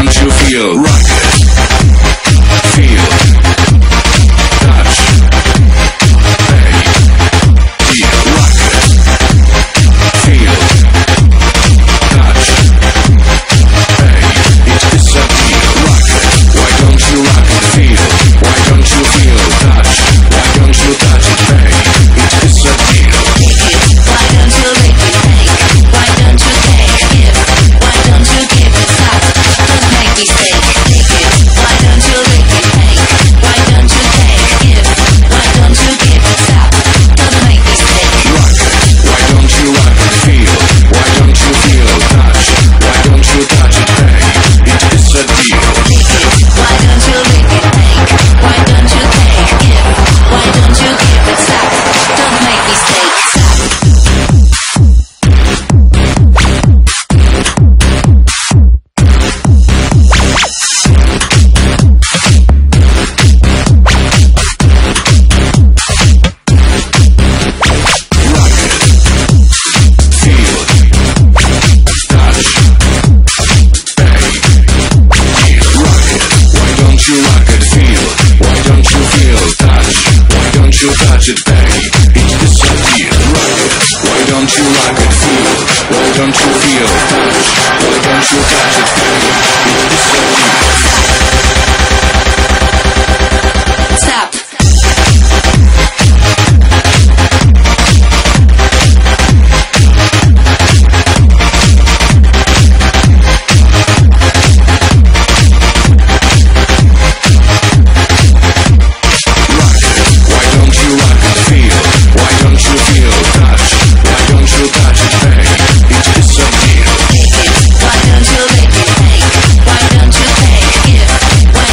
don't you feel rocket? Feel, touch, play, deal. Rocket, feel, touch, play. It is a deal. Rocket, why don't you rock it? Feel, why don't you feel, touch? Why don't you touch it? Play. It is a deal. Why don't you lick it, take? Why don't you take, give? Why don't you give it, stop? Don't make me stay. Take it. Why don't you lick it, take? Why don't you take, give? Why don't you give it, stop? Don't make me stay. Rock it. Why don't you rock it? Feel. Why don't you feel, touch? Why don't you touch it? Play. It is a deal. Take it. Why don't you lick it, take? Why don't you take, give? Why don't you give it, stop? Don't make me stay. Stop. Rock it. Feel. Touch. Play. Deal. Rock it. Why don't you rock it? Feel. Why don't you feel, touch? Why don't you touch it? Play. It is a deal. Rock it. Why don't you rock it? Feel. Why don't you feel, touch? Why don't you touch it? Play. It is a deal. Stop. Rock it. Why don't you rock it? Feel. Why don't you feel, touch? Why don't you touch it? Play. It is a deal. Take it. Why don't you lick it, take? Why don't you take, give? Why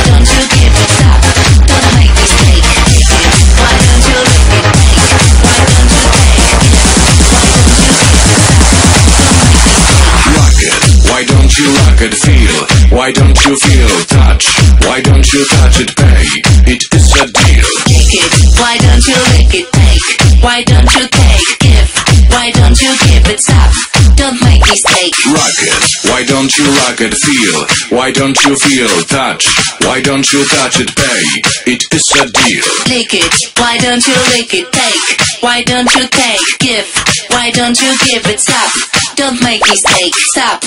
don't you give it, stop? Don't make me stay. Take it. Why don't you lick it, take? Why don't you take, give? Why don't you give it, stop? Don't make me stay. Rock it. Why don't you rock it? Feel. Why don't you feel, touch? Why don't you touch it? Play. It is a deal. Take it. Why don't you lick it, take? Why don't you take, give? Why don't you give it, stop? Don't make me stay. Rock it. Why don't you rock it? Feel. Why don't you feel, touch? Why don't you touch it? Play. It is a deal. Lick it. Why don't you lick it, take? Why don't you take, give? Why don't you give it, stop? Don't make me stay. Stop.